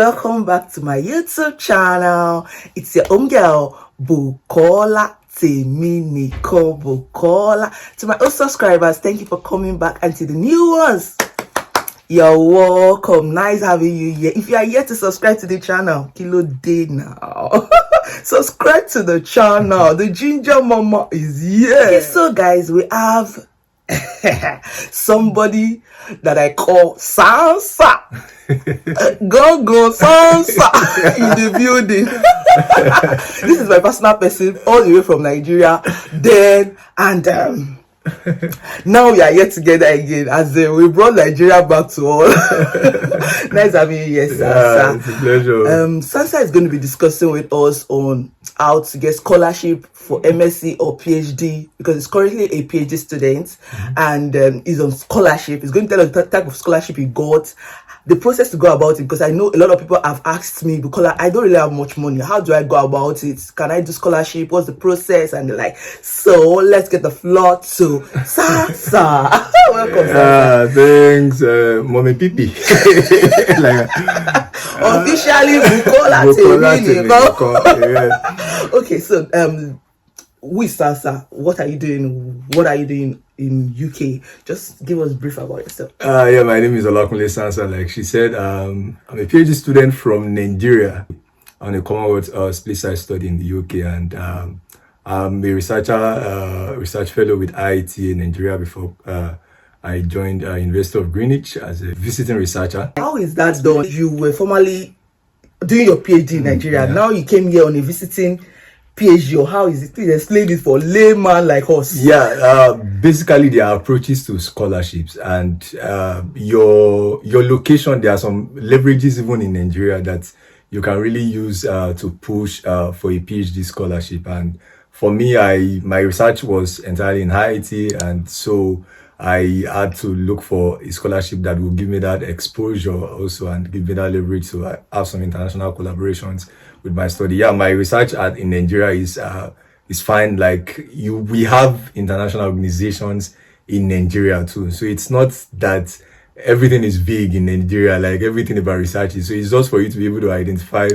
welcome back to my YouTube channel. It's your own girl, Bukola Teminiko Bukola. To my old subscribers, thank you for coming back, and to the new ones, you're welcome. Nice having you here. If you are yet to subscribe to the channel, kilo day now. Subscribe to the channel. The ginger mama is here. Okay, so guys, we have somebody that I call Sansa. Go Sansa in the building. This is my personal person, all the way from Nigeria. Then and now we are here together again, as we brought Nigeria back to all. Nice having you here, Sansa. It's a pleasure. Sansa is going to be discussing with us on how to get scholarship for MSc or PhD, because he's currently a PhD student and he's on scholarship. He's going to tell us the type of scholarship he got, the process to go about it, because I know a lot of people have asked me, because I don't really have much money, how do I go about it? Can I do scholarship? What's the process? And they're like, so let's get the floor to Sansa. Welcome, Sansa. Thanks, Mommy Pipi. Officially Bukola Teminiko. Okay, so who is Sansa? What are you doing? What are you doing in UK? Just give us a brief about yourself. Yeah, my name is Olakunle Sansa. Like she said, I'm a PhD student from Nigeria on a Commonwealth split side study in the UK, and I'm a researcher, research fellow with IIT in Nigeria before I joined University of Greenwich as a visiting researcher. How is that done? You were formerly doing your PhD in Nigeria. Yeah. Now you came here on a visiting PhD, or how is it? Please explain it for layman like us. Yeah, basically there are approaches to scholarships, and your location, there are some leverages even in Nigeria that you can really use to push for a PhD scholarship. And for me, my research was entirely in IIT, and so I had to look for a scholarship that will give me that exposure also and give me that leverage to have some international collaborations with my study. Yeah, my research in Nigeria is fine. Like we have international organizations in Nigeria too. So it's not that everything is vague in Nigeria, like everything about research is. So it's just for you to be able to identify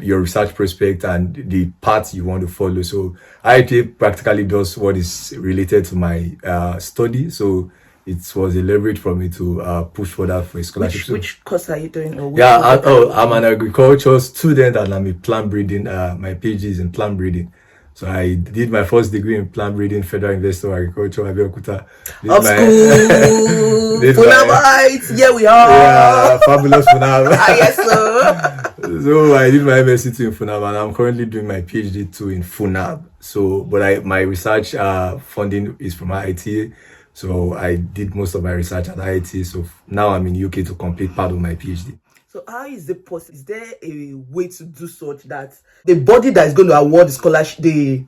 your research prospect and the path you want to follow. So IIT practically does what is related to my study. So it was a leverage for me to push for that for a scholarship. Which course are you doing? Or I'm an agriculture student, and I'm a plant breeding. My PhD is in plant breeding. So I did my first degree in plant breeding, Federal University of Agriculture, Abeokuta. Of school, Funabites, here we are. Yeah, fabulous Funab. Yes, sir. So I did my MSc too in Funab, and I'm currently doing my PhD too in Funab. So, but my research funding is from IIT. So I did most of my research at IIT. So now I'm in UK to complete part of my PhD. So how is it possible? Is there a way to do such that the body that is going to award the scholarship, the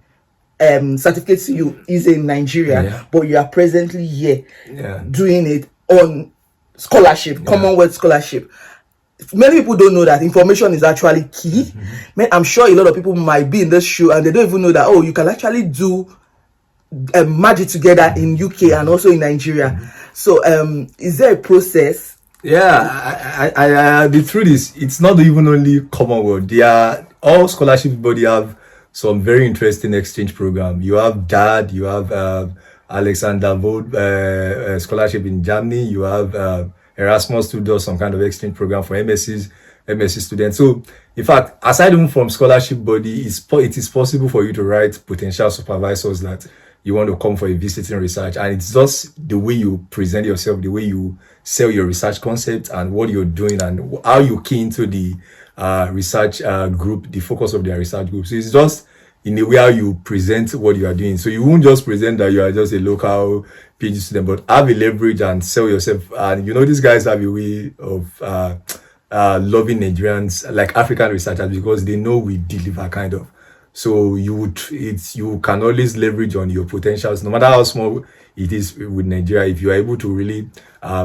certificate to you, is in Nigeria, but you are presently here doing it on scholarship, Commonwealth scholarship? Many people don't know that information is actually key. I'm sure a lot of people might be in this show and they don't even know that, you can actually do merge it together in UK and also in Nigeria. So is there a process? Yeah, I the truth is, it's not even only Commonwealth. All scholarship body have some very interesting exchange program. You have DAD, you have Alexander Vogt scholarship in Germany. You have Erasmus to do some kind of exchange program for MSc students. So, in fact, aside even from scholarship body, it is possible for you to write potential supervisors that you want to come for a visiting research, and it's just the way you present yourself, the way you sell your research concept and what you're doing and how you key into the research group, the focus of their research group. So it's just in the way how you present what you are doing. So you won't just present that you are just a local PhD student, but have a leverage and sell yourself. And these guys have a way of loving Nigerians, like African researchers, because they know we deliver kind of. So you can always leverage on your potentials, no matter how small it is with Nigeria. If you are able to really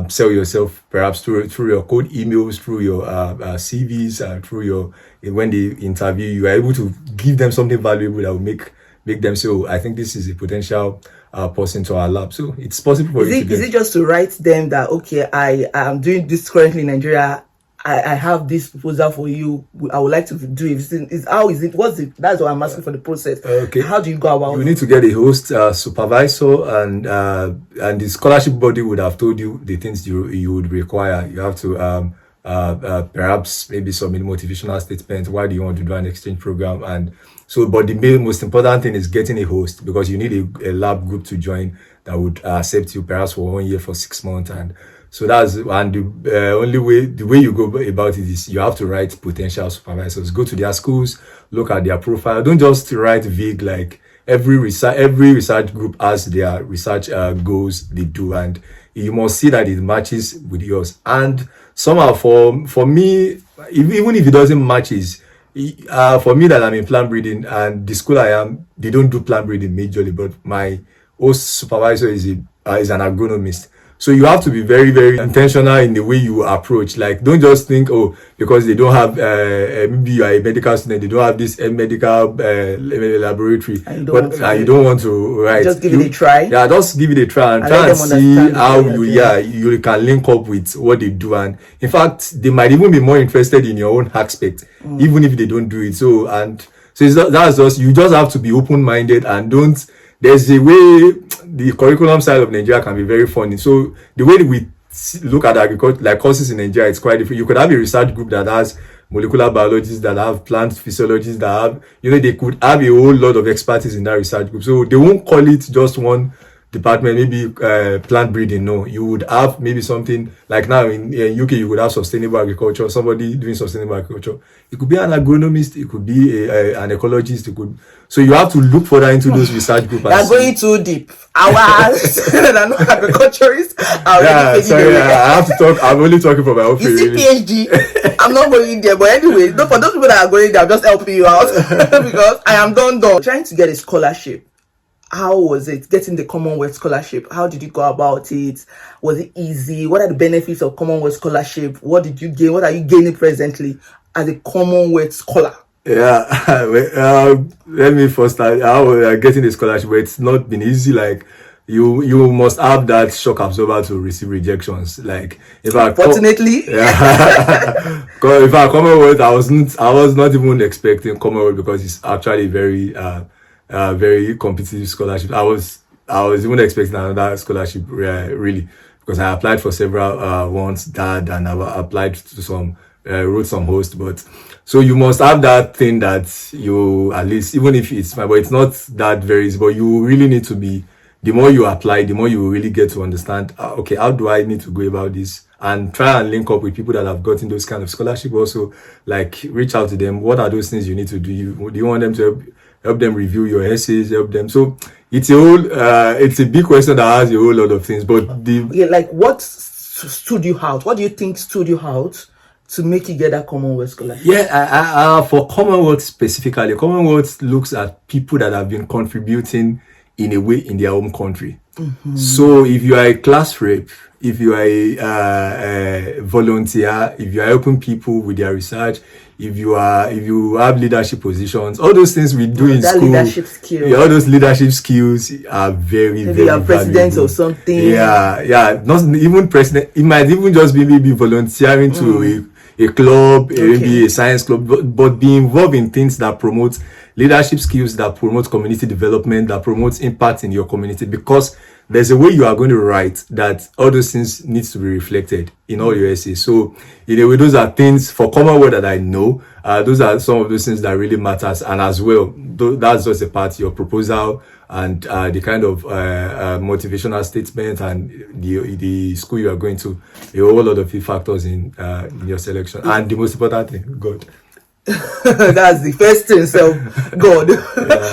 sell yourself, perhaps through your code emails, through your CVs, when they interview, you are able to give them something valuable that will make them say, I think this is a potential person to our lab. So it's possible for you to do. Is it just to write them that, okay, I am doing this currently in Nigeria, I have this proposal for you. I would like to do it. How is it? What's it? That's what I'm asking for the process. Okay. How do you go about You it? need to get a host, supervisor, and the scholarship body would have told you the things you would require. You have to perhaps maybe submit motivational statement. Why do you want to do an exchange program? And so, but the most important thing is getting a host, because you need a lab group to join that would accept you perhaps for 1 year, for 6 months. And so that's, and the way you go about it is you have to write potential supervisors, go to their schools, look at their profile. Don't just write vague, like every research group has their research goals they do, and you must see that it matches with yours. And somehow for me, even if it doesn't matches, for me that I'm in plant breeding and the school I am, they don't do plant breeding majorly, but my host supervisor is an agronomist. So you have to be very, very intentional in the way you approach. Like, don't just think, oh, because they don't have, maybe you are a medical student, they don't have this medical laboratory, but you don't want to, right? Just give it a try. Yeah, just give it a try and try and see how you can link up with what they do. And in fact, they might even be more interested in your own aspect, even if they don't do it. So that's just, you just have to be open-minded and don't. There's a way the curriculum side of Nigeria can be very funny. So the way we look at agriculture, like courses in Nigeria, it's quite different. You could have a research group that has molecular biologists, that have plant physiologists, that have, they could have a whole lot of expertise in that research group. So they won't call it just one department, maybe plant breeding. No, you would have maybe something like now in UK, you would have sustainable agriculture, somebody doing sustainable agriculture. It could be an agronomist, it could be an ecologist, it could. So you have to look further into those research groups. They're going too deep. Ours, they're not agriculturists. I have to talk. I'm only talking for my own field. You see, PhD. I'm not going there, but anyway, for those people that are going there, I'm just helping you out because I am done. Trying to get a scholarship. How was it getting the Commonwealth scholarship? How did you go about it? Was it easy? What are the benefits of Commonwealth scholarship? What did you gain? What are you gaining presently as a Commonwealth scholar? Yeah, let me first start. How getting the scholarship, but it's not been easy. Like you must have that shock absorber to receive rejections. Like fortunately, if I Commonwealth, I was not even expecting Commonwealth because it's actually very competitive scholarship. I was even expecting another scholarship really, because I applied for several ones, and I've applied to some, wrote some hosts, but so you must have that thing that you, at least, even if it's but it's not that varies, but you really need to be, the more you apply, the more you will really get to understand, okay, how do I need to go about this, and try and link up with people that have gotten those kind of scholarship. Also, like, reach out to them. What are those things you need to do? Do you want them to help them review your essays, help them? So it's a big question that has a whole lot of things. But like, what stood you out? What do you think stood you out to make you get that Commonwealth scholarship? Yeah, for Commonwealth specifically, Commonwealth looks at people that have been contributing in a way in their home country. Mm-hmm. So if you are a class rep, if you are a volunteer, if you are helping people with their research, if you have leadership positions, all those things we do in school, leadership skills. All those leadership skills are very, maybe very president or something. Yeah, not even president. It might even just be maybe volunteering to a club, maybe a science club, but be involved in things that promote leadership skills, that promote community development, that promotes impact in your community, because there's a way you are going to write that all those things needs to be reflected in all your essays. So in a way, those are things for Commonwealth that I know. Those are some of those things that really matters. And as well, that's just a part of your proposal and the kind of motivational statement and the school you are going to. A whole lot of factors in your selection. And the most important thing, God. That's the first thing. So God,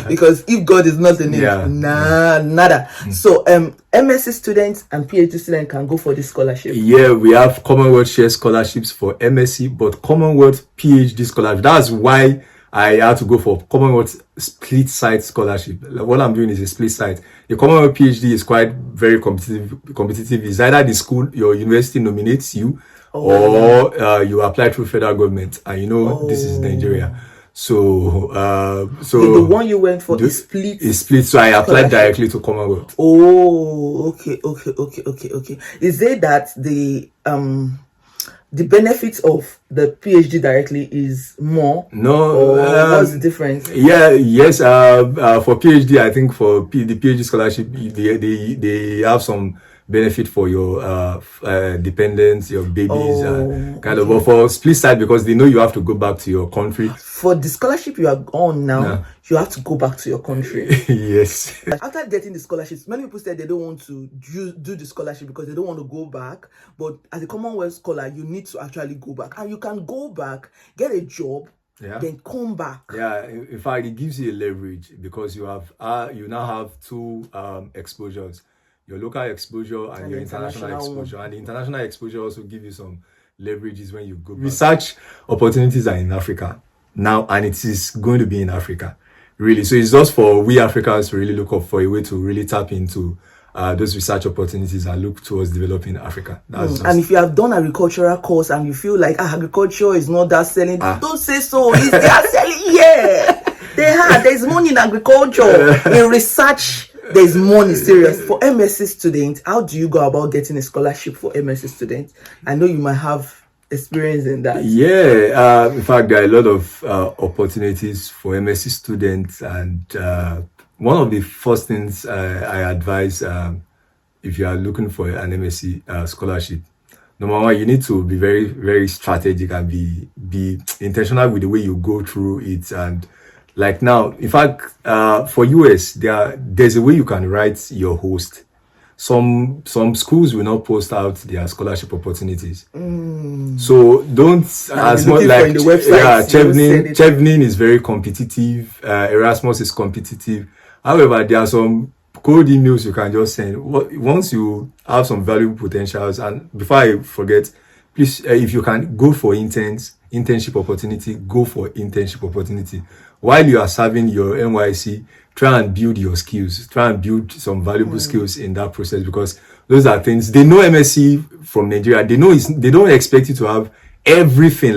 because if God is not in it, nada. So MSc students and PhD students can go for this scholarship. Yeah, we have Commonwealth share scholarships for MSc, but Commonwealth PhD scholarship. That's why I had to go for Commonwealth split site scholarship. What I'm doing is a split site. The Commonwealth PhD is quite very competitive. It's either the school, your university nominates you, or you apply through federal government, and this is Nigeria. So the one you went for is split. Is split. So I applied directly to Commonwealth. Oh, okay. Is it that the benefits of the PhD directly is more? No, or what's the difference? Yes. For PhD, I think for the PhD scholarship, they have some benefit for your dependents, your babies, kind of. But for split side, because they know you have to go back to your country. For the scholarship you are on now, you have to go back to your country. Yes. After getting the scholarships, many people said they don't want to do the scholarship because they don't want to go back. But as a Commonwealth scholar, you need to actually go back, and you can go back, get a job, then come back. Yeah, in fact, it gives you a leverage because you have you now have two exposures: your local exposure and your international exposure. And the international exposure also gives you some leverages when you go back. Research opportunities are in Africa now, and it is going to be in Africa, really. So it's just for we Africans to really look up for a way to really tap into those research opportunities and look towards developing Africa. And if you have done agricultural course and you feel like agriculture is not that selling, don't say so. They are selling, there's money in agriculture. In research, there's money, serious. For MSc students, how do you go about getting a scholarship for MSc students? I know you might have experience in that. In fact, there are a lot of opportunities for MSc students, and one of the first things I advise if you are looking for an MSc scholarship, number one, you need to be very, very strategic and be intentional with the way you go through it. And like now, in fact, for US, there's a way you can write your host. Some schools will not post out their scholarship opportunities. So don't as much like Chevening is very competitive. Erasmus is competitive. However, there are some cold emails you can just send. Once you have some valuable potentials, and before I forget, please, if you can go for internship opportunity, go for internship opportunity. While you are serving your NYC, try and build your skills. Try and build some valuable skills in that process, because those are things they know. MSc from Nigeria, they know they don't expect you to have everything,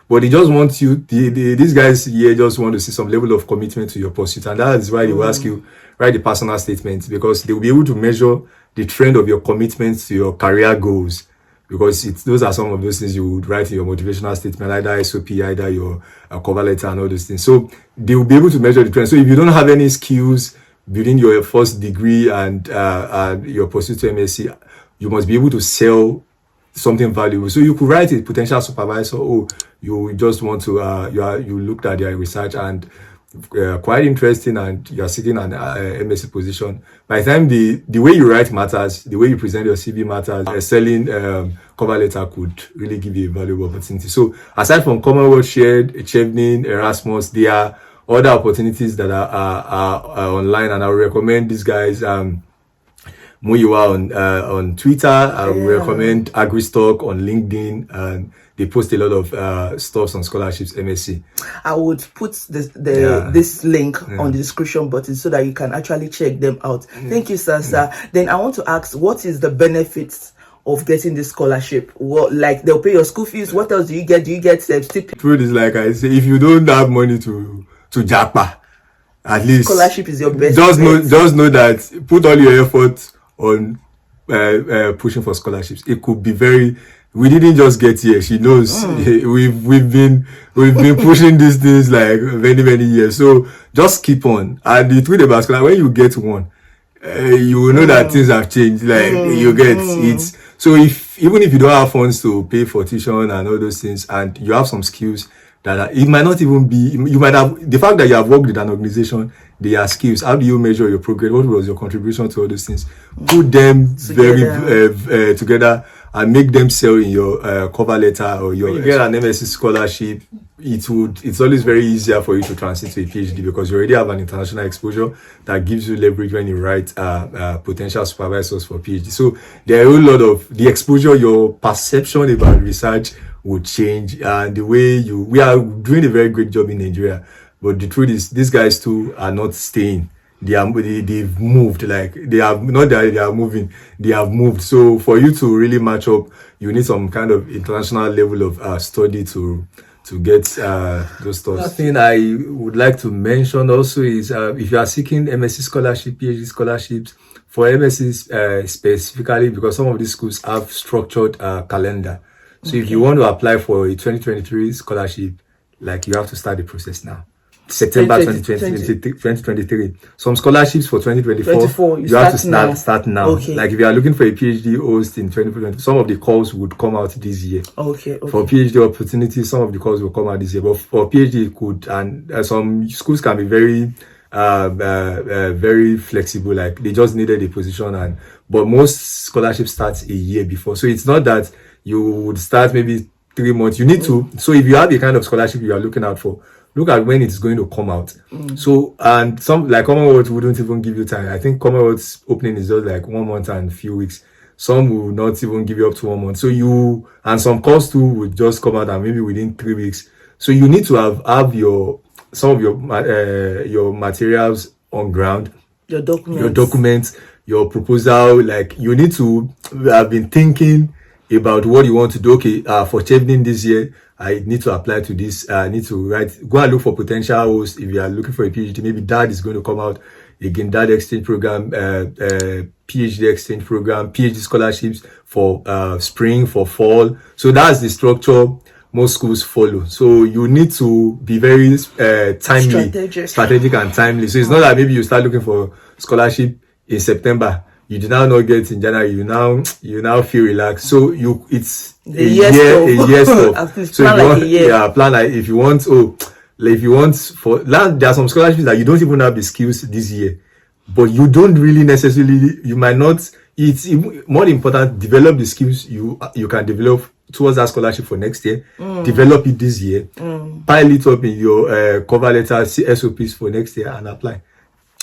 but they just want you. These guys here just want to see some level of commitment to your pursuit, and that is why they will ask you write the personal statement, because they will be able to measure the trend of your commitment to your career goals. Because those are some of those things you would write in your motivational statement, either SOP, either your cover letter, and all those things. So they will be able to measure the trend. So if you don't have any skills within your first degree and your pursuit to MSc, you must be able to sell something valuable. So you could write a potential supervisor, you just want to, you looked at their research and quite interesting, and you are seeking an MSc position. By the time the way you write matters, the way you present your CV matters, selling cover letter could really give you a valuable opportunity. So aside from Commonwealth Shared, Chevening, Erasmus, there are other opportunities that are online, and I would recommend these guys. Muyiwa on Twitter. I would recommend AgriStock on LinkedIn, and they post a lot of stuff on scholarships, MSc. I would put this link on the description button so that you can actually check them out. Thank you, sir. Then I want to ask, what is the benefits of getting this scholarship? What, like, they'll pay your school fees? What else do you get? Do you get stipend? Truth is, like I say, if you don't have money to japa, at least scholarship is your best. Just know that put all your effort on pushing for scholarships. It could be very. We didn't just get here. She knows we've been pushing these things like many years. So just keep on. And the truth about scholarship, when you get one, you will know that things have changed. Like you get it. So even if you don't have funds to pay for tuition and all those things, and you have some skills that it might not even be, you might have the fact that you have worked with an organization. They are skills. How do you measure your progress? What was your contribution to all those things? Put them together and make them sell in your cover letter, or your. When you get an MSc scholarship, it's always very easier for you to transit to a PhD, because you already have an international exposure that gives you leverage when you write potential supervisors for PhD. So there are a lot of the exposure, your perception about research would change, and the way we are doing a very great job in Nigeria. But the truth is, these guys too are not staying. They've moved. Like they have not that they are moving. They have moved. So for you to really match up, you need some kind of international level of study to get those stuff. Another thing I would like to mention also is if you are seeking MSc scholarship, PhD scholarships, for MSc specifically, because some of these schools have structured calendar. So if you want to apply for a 2023 scholarship, like you have to start the process now. September 2023. Some scholarships for 2024, you have to start now. Okay. Like if you are looking for a PhD host in 2020, some of the calls would come out this year. Okay. For PhD opportunities, some of the calls will come out this year. But for PhD, it could, and some schools can be very very flexible. Like they just needed a position, but most scholarships start a year before. So it's not that you would start maybe 3 months. You need to. So if you have the kind of scholarship you are looking out for, look at when it's going to come out. So, and some like Commonwealth wouldn't even give you time. I think Commonwealth's opening is just like 1 month and a few weeks. Some will not even give you up to 1 month. So and some course too would just come out and maybe within 3 weeks. So you need to have some of your materials on ground, your documents, your proposal. Like you need to have been thinking about what you want to do. Okay, for Chevening this year, I need to apply to this. I need to go and look for potential hosts. If you are looking for a PhD, maybe that is going to come out again. That exchange program, PhD exchange program, PhD scholarships for spring, for fall. So that's the structure most schools follow. So you need to be very timely, strategic and timely. So it's not that maybe you start looking for scholarship in September, you do now not get in January, you now feel relaxed. So it's a year stuff. So plan like if you want there are some scholarships that you don't even have the skills this year, but you don't really necessarily, you might not. It's more important, develop the skills you can develop towards that scholarship for next year. Develop it this year, pile it up in your cover letter, SOPs for next year, and apply.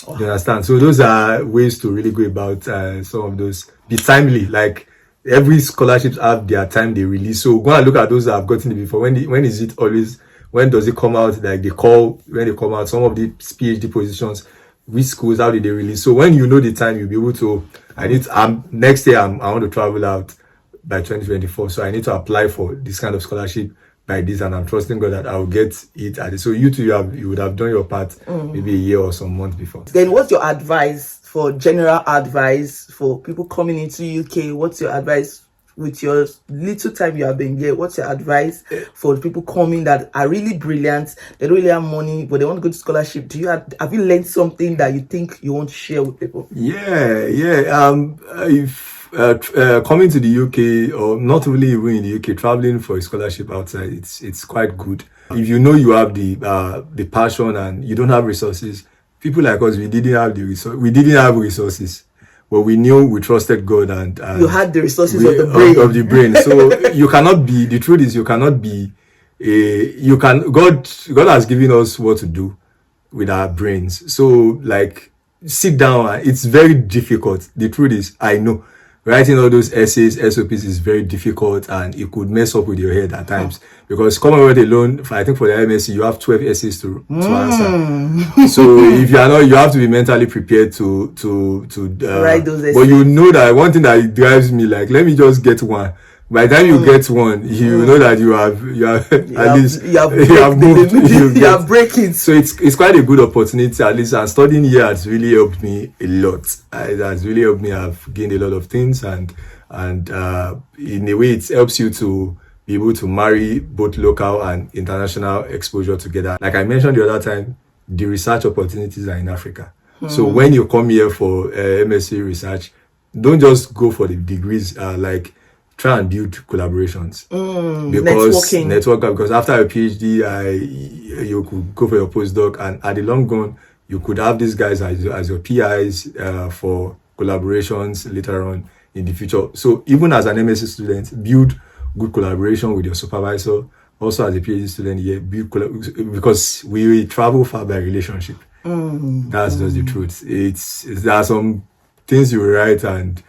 You understand? So those are ways to really go about some of those. Be timely. Like every scholarships have their time they release. So go and look at those that have gotten it before. When is it always? When does it come out? Like they call when they come out. Some of the PhD positions, which schools, how did they release? So when you know the time, you'll be able to. Next year I want to travel out by 2024. So I need to apply for this kind of scholarship by this, and I'm trusting God that I'll get it at it. So you too, you would have done your part maybe a year or some months before. Then what's your advice for general advice for people coming into UK? What's your advice with your little time you have been here? What's your advice for people coming that are really brilliant? They don't really have money, but they want to go to scholarship. Have you learned something that you think you want to share with people? Coming to the UK, or not really even in the UK, traveling for a scholarship outside, it's quite good. If you know you have the passion and you don't have resources, people like us, we didn't have resources, but we knew, we trusted God, and you had the resources of the brain. So you cannot be. The truth is, you cannot be. God has given us what to do with our brains. So like, sit down. It's very difficult. The truth is, I know. Writing all those essays, SOPs is very difficult, and it could mess up with your head at times. Because Commonwealth alone, I think for the MSc, you have 12 essays to answer. So if you are not, you have to be mentally prepared to write those essays. But you know that one thing that drives me, like, let me just get one. By the time you get one, you know that you have breaking. So it's quite a good opportunity, at least. And studying here has really helped me a lot. It has really helped me. I've gained a lot of things, and in a way, it helps you to be able to marry both local and international exposure together. Like I mentioned the other time, the research opportunities are in Africa. So when you come here for MSc research, don't just go for the degrees. Try and build collaborations, because after a PhD, you could go for your postdoc, and at the long run, you could have these guys as your PIs for collaborations later on in the future. So even as an MSc student, build good collaboration with your supervisor. Also as a PhD student here, because we travel far by relationship. That's just the truth. There are some things you write, and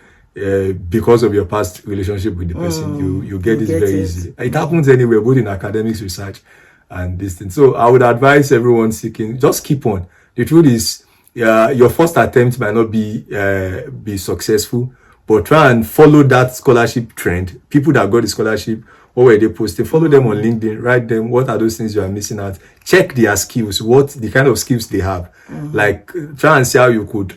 because of your past relationship with the person, you get this very easily. It happens anywhere, both in academics, research, and this thing. So I would advise everyone seeking, just keep on. The truth is, your first attempt might not be successful, but try and follow that scholarship trend. People that got the scholarship, what were they posting? Follow them on LinkedIn, write them, what are those things you are missing out? Check their skills, what the kind of skills they have. Like, try and see how you could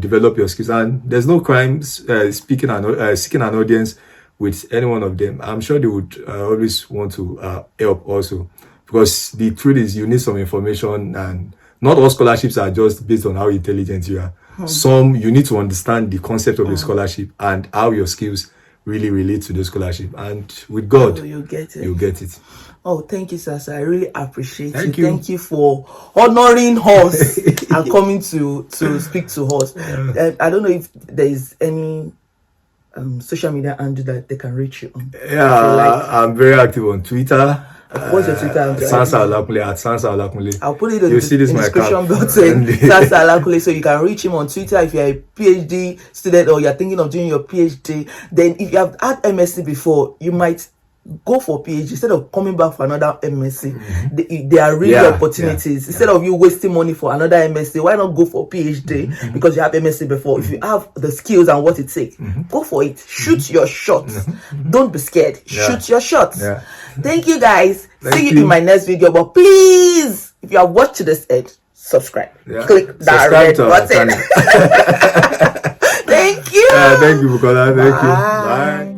develop your skills. And there's no crime seeking an audience with any one of them, I'm sure they would always want to help also, because the truth is you need some information, and not all scholarships are just based on how intelligent you are. Some you need to understand the concept of the scholarship and how your skills really relate to the scholarship, and with God, you get it. You get it. Oh, thank you, sir. I really appreciate Thank you. you. Thank you for honoring us and coming to speak to us. I don't know if there is any social media handle that they can reach you on. Yeah, I'm very active on Twitter. What's your Twitter handle? Sansa Alakunle, at Sansa Alakunle. I'll put it in You see this in my description cap. button. Sansa Alakunle, so you can reach him on Twitter if you're a PhD student or you're thinking of doing your PhD. Then if you have had MSc before, you might go for PhD instead of coming back for another MSc. There are really opportunities. Instead of you wasting money for another MSc, why not go for PhD because you have MSc before? If you have the skills and what it takes, go for it. Shoot your shot. Don't be scared. Shoot your shot. Thank you, guys. See you in my next video. But please, if you have watched to this end, subscribe. Click that red button. Thank you. Thank you, Bukola. Thank you. Bye.